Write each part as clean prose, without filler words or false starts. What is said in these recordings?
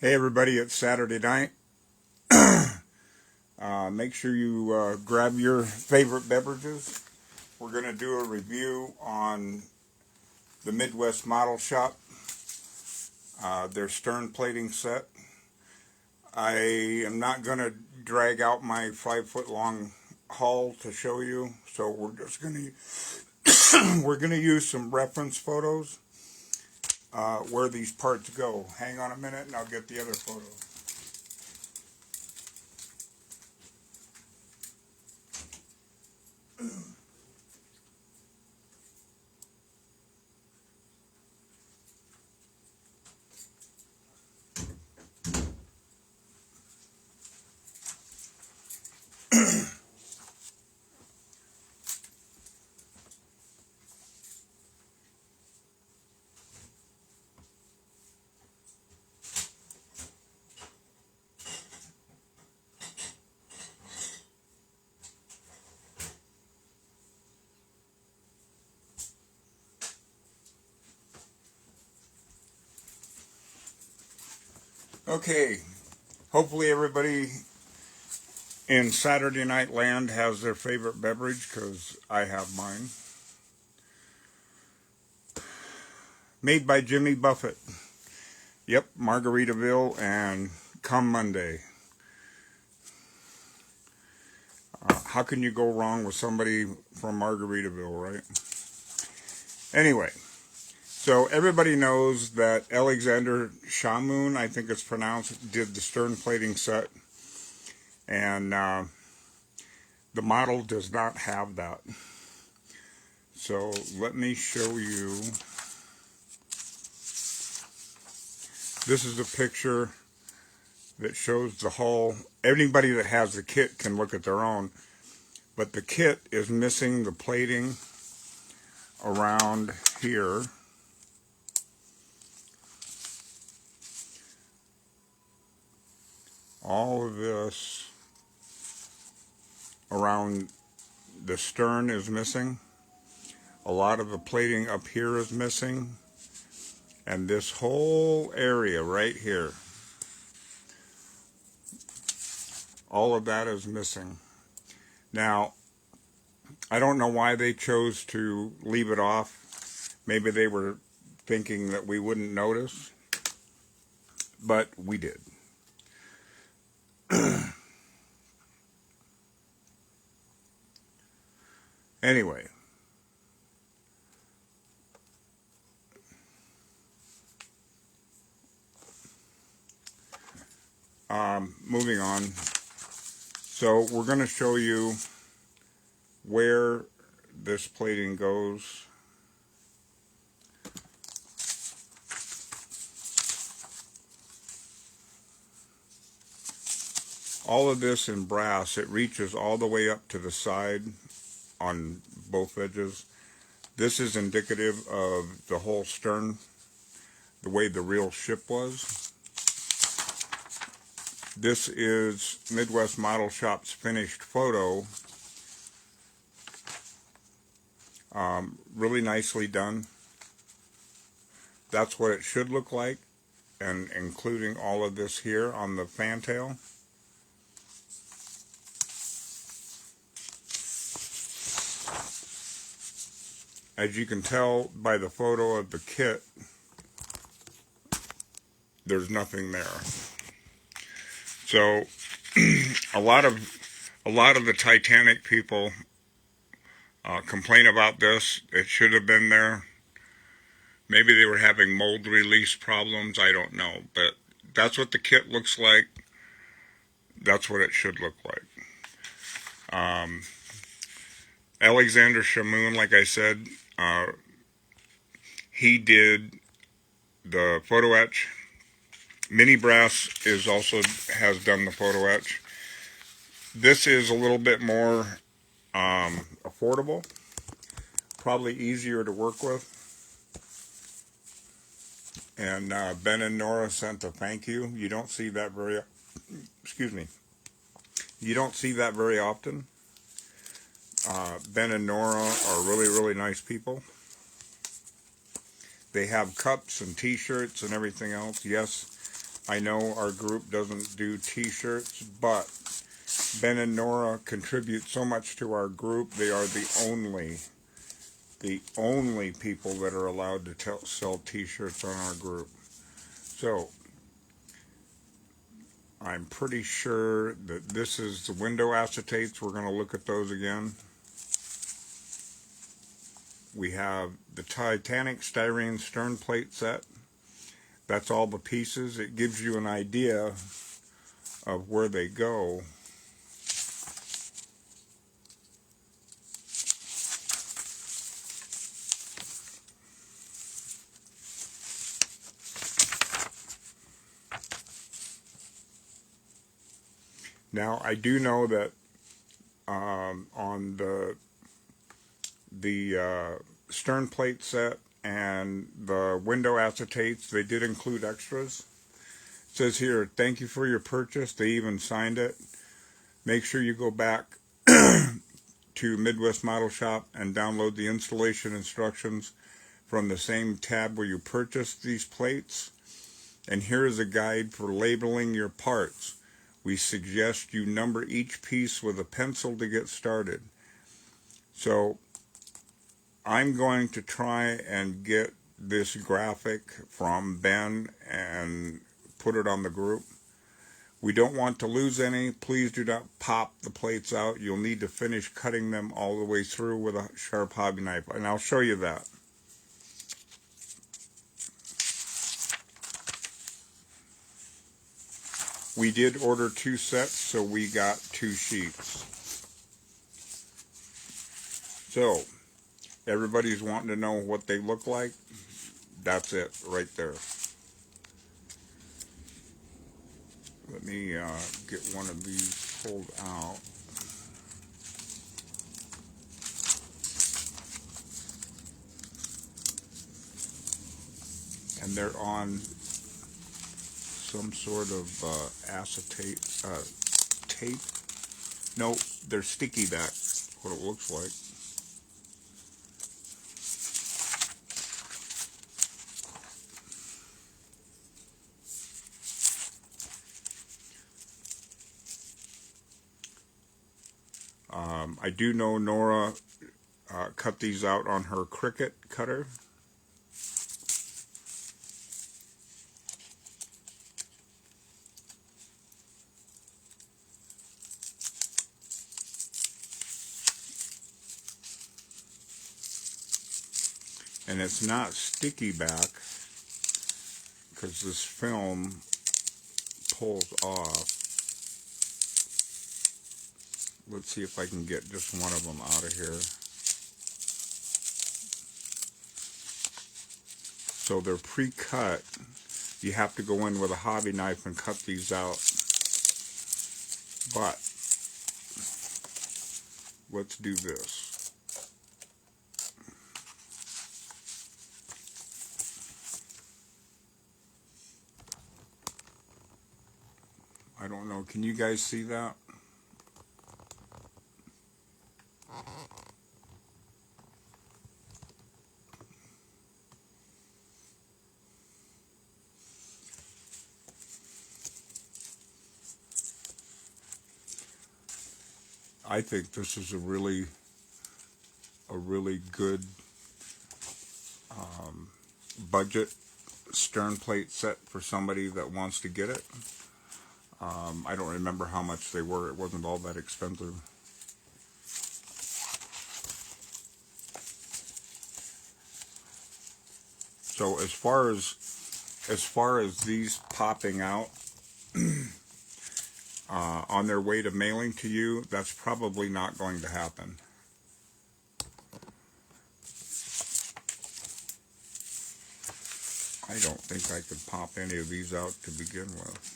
Hey everybody, it's Saturday night. Make sure you grab your favorite beverages. We're going to do a review on the Midwest Model Shop, their stern plating set. I am not going to drag out my 5-foot long haul to show you, so we're just going to we're going to use some reference photos where these parts go. Hang on a minute and I'll get the other photo. Okay, hopefully everybody in Saturday Night Land has their favorite beverage, because I have mine. Made by Jimmy Buffett. Yep, Margaritaville, and come Monday. How can you go wrong with somebody from Margaritaville, right? Anyway, so everybody knows that Alexander Shamoun, I think it's pronounced, did the stern plating set. And the model does not have that. So let me show you. This is a picture that shows the hull. Anybody that has the kit can look at their own, but the kit is missing the plating around here. All of this around the stern is missing. A lot of the plating up here is missing. And this whole area right here, all of that is missing. Now, I don't know why they chose to leave it off. Maybe they were thinking that we wouldn't notice, but we did. Anyway, moving on. So we're going to show you where this plating goes. All of this in brass. It reaches all the way up to the side on both edges. This is indicative of the whole stern, the way the real ship was. This is Midwest Model Shop's finished photo. Really nicely done. That's what it should look like, and including all of this here on the fantail. As you can tell by the photo of the kit, there's nothing there. So a lot of the Titanic people complain about this. It should have been there. Maybe they were having mold release problems. I don't know. But that's what the kit looks like. That's what it should look like. Alexander Shamoun, like I said, he did the photo etch. Mini Brass has done the photo etch. This is a little bit more affordable, probably easier to work with. And Ben and Nora sent a thank you. You don't see that very, you don't see that very often. Ben and Nora are really, really nice people. They have cups and t-shirts and everything else. Yes, I know our group doesn't do t-shirts, but Ben and Nora contribute so much to our group. They are the only people that are allowed to sell t-shirts on our group. So I'm pretty sure that this is the window acetates. We're going to look at those again. We have the Titanic styrene stern plate set. That's all the pieces. It gives you an idea of where they go. Now, I do know that on the stern plate set and the window acetates, they did include extras. It says here, thank you for your purchase. They even signed it. Make sure you go back to Midwest Model Shop and download the installation instructions from the same tab where you purchased these plates. And here is a guide for labeling your parts. We suggest you number each piece with a pencil to get started. So I'm going to try and get this graphic from Ben and put it on the group. We don't want to lose any. Please do not pop the plates out. You'll need to finish cutting them all the way through with a sharp hobby knife, and I'll show you that. We did order 2 sets, so we got 2 sheets. So, everybody's wanting to know what they look like. That's it, right there. Let me get one of these pulled out. And they're on some sort of acetate tape. No, they're sticky back, what it looks like. I do know Nora cut these out on her Cricut cutter. And it's not sticky back because this film pulls off. Let's see if I can get just one of them out of here. So they're pre-cut. You have to go in with a hobby knife and cut these out. But let's do this. I don't know, can you guys see that? I think this is a really good budget stern plate set for somebody that wants to get it. I don't remember how much they were. It wasn't all that expensive. So as far as these popping out on their way to mailing to you, that's probably not going to happen. I don't think I could pop any of these out to begin with.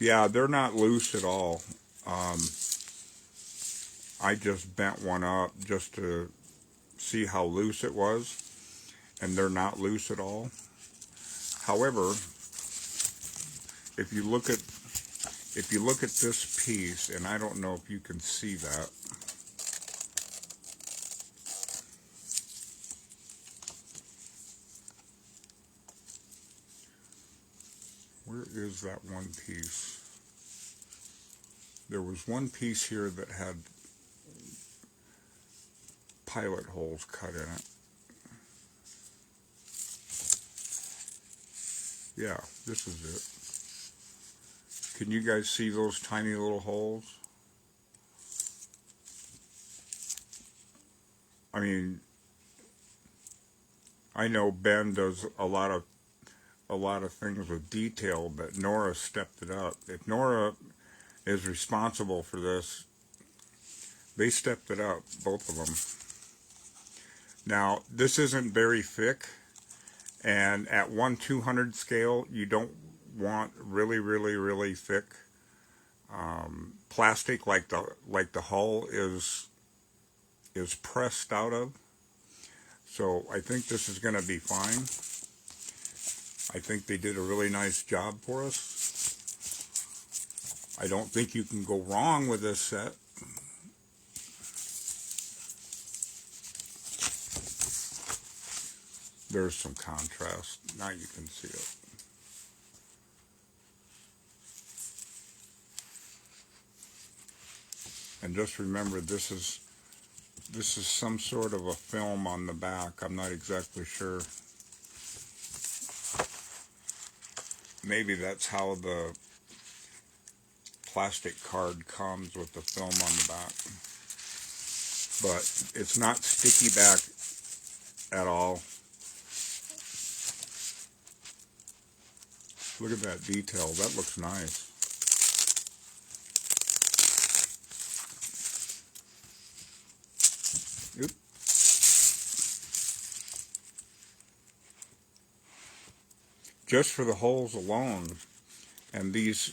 Yeah, they're not loose at all. I just bent one up just to see how loose it was, and they're not loose at all. However, if you look at this piece, and I don't know if you can see that. Where is that one piece? There was one piece here that had pilot holes cut in it. Yeah, this is it. Can you guys see those tiny little holes? I mean, I know Ben does a lot of things with detail, but Nora stepped it up. If Nora is responsible for this, they stepped it up, both of them. Now, this isn't very thick, and at 1/200 scale, you don't want really thick plastic like the hull is pressed out of. So I think this is going to be fine. I think they did a really nice job for us. I don't think you can go wrong with this set. There's some contrast. Now you can see it. And just remember, this is some sort of a film on the back. I'm not exactly sure. Maybe that's how the plastic card comes, with the film on the back. But it's not sticky back at all. Look at that detail. That looks nice. Oop. Just for the holes alone, and these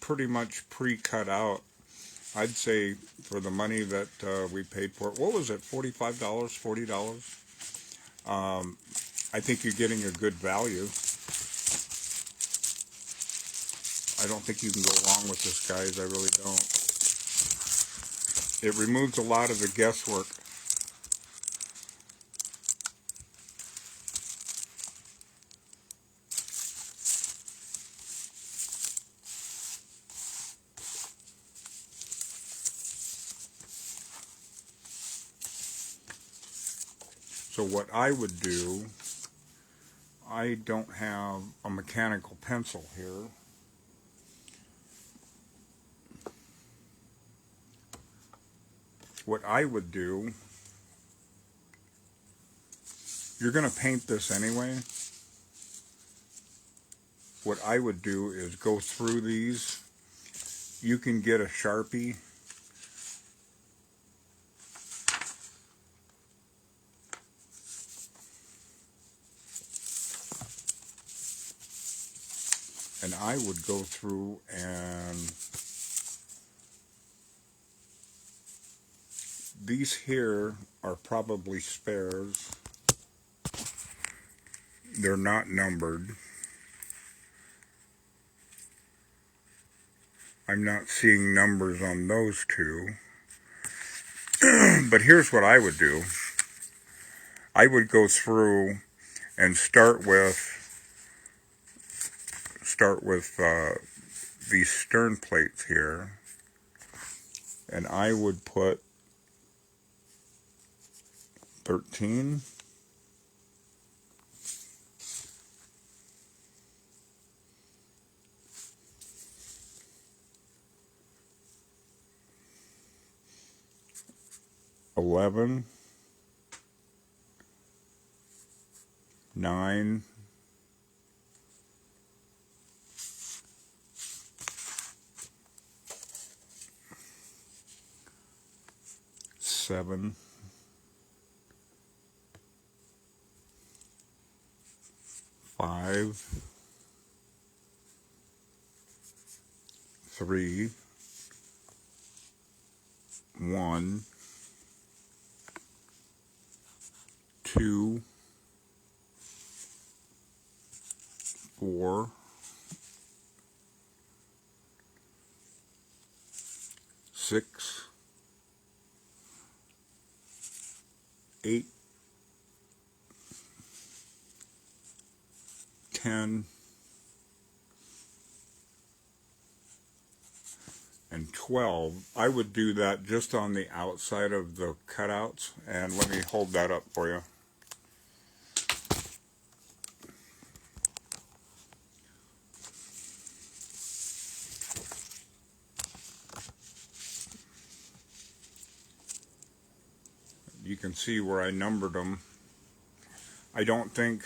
pretty much pre-cut out, I'd say for the money that we paid for it, what was it, $45, $40? I think you're getting a good value. I don't think you can go wrong with this, guys. I really don't. It removes a lot of the guesswork. So what I would do, I don't have a mechanical pencil here. What I would do, you're going to paint this anyway. What I would do is go through these. You can get a Sharpie. And I would go through and these here are probably spares. They're not numbered. I'm not seeing numbers on those two. But here's what I would do. I would go through and start with these stern plates here, and I would put 13, $11, 9, 7, 5, 3, 1, 2, 4, 6, 8, 10, and 12. I would do that just on the outside of the cutouts. And let me hold that up for you. You can see where I numbered them. I don't think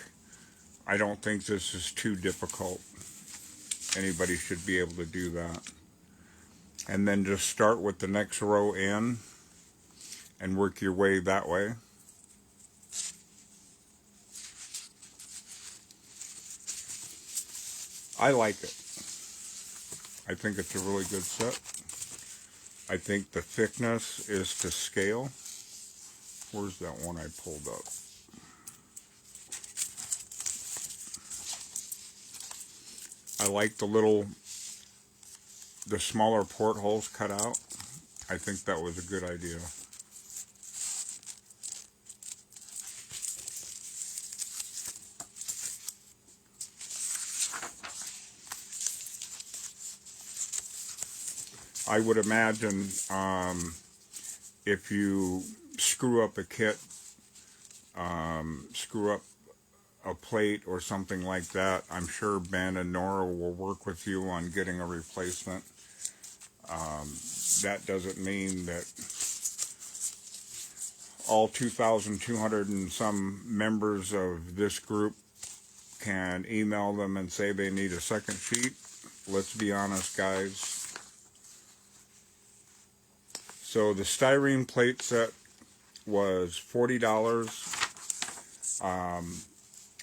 this is too difficult. Anybody should be able to do that. And then just start with the next row in and work your way that way. I like it. I think it's a really good set. I think the thickness is to scale. Where's that one I pulled up? I like the smaller portholes cut out. I think that was a good idea. I would imagine if you screw up a kit, screw up a plate or something like that, I'm sure Ben and Nora will work with you on getting a replacement. That doesn't mean that all 2,200 and some members of this group can email them and say they need a second sheet. Let's be honest, guys. So the styrene plate set was $40.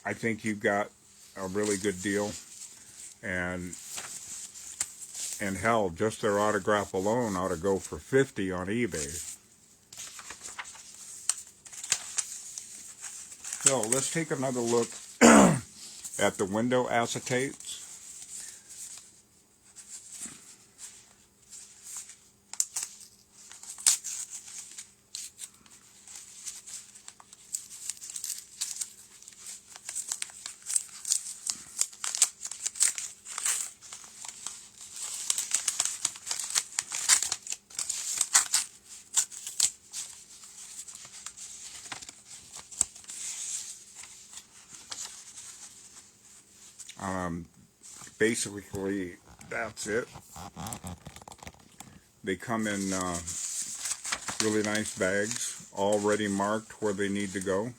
I think you got a really good deal, and hell, just their autograph alone ought to go for $50 on eBay. So let's take another look at the window acetates. Basically, that's it. They come in really nice bags, already marked where they need to go.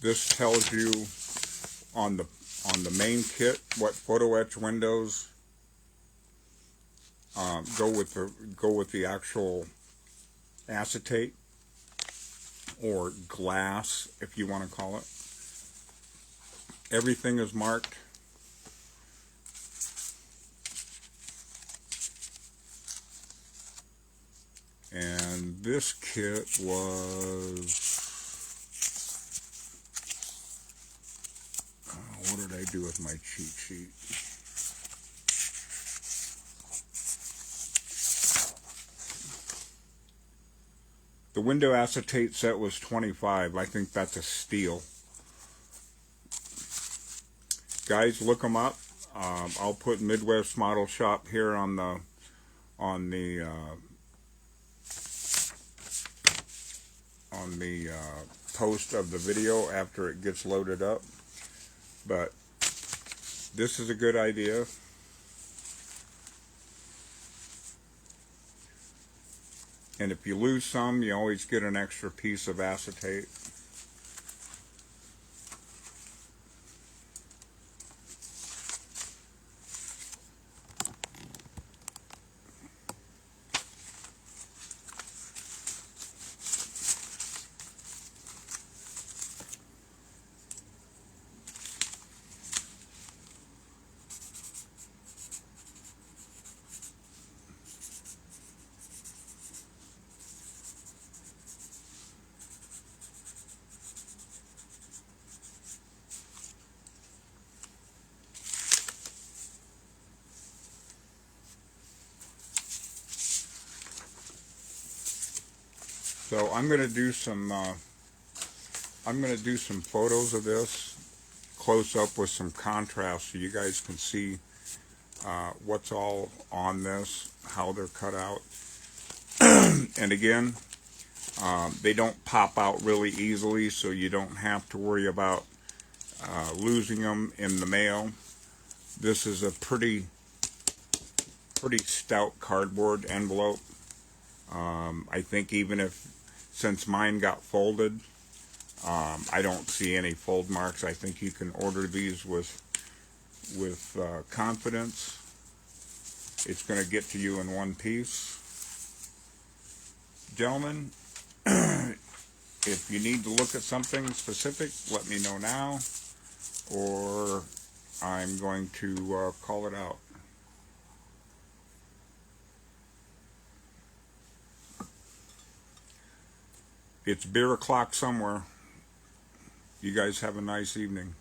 This tells you on the main kit what photo etch windows go with the actual acetate, or glass, if you want to call it. Everything is marked. And this kit was, what did I do with my cheat sheet? The window acetate set was $25. I think that's a steal. Guys, look them up. I'll put Midwest Model Shop here on the post of the video after it gets loaded up. But this is a good idea. And if you lose some, you always get an extra piece of acetate. So I'm going to do some photos of this close up with some contrast so you guys can see what's all on this, how they're cut out. And again, they don't pop out really easily, so you don't have to worry about losing them in the mail. This is a pretty stout cardboard envelope. I think even since mine got folded, I don't see any fold marks. I think you can order these with confidence. It's going to get to you in one piece. Gentlemen, if you need to look at something specific, let me know now, or I'm going to call it out. It's beer o'clock somewhere. You guys have a nice evening.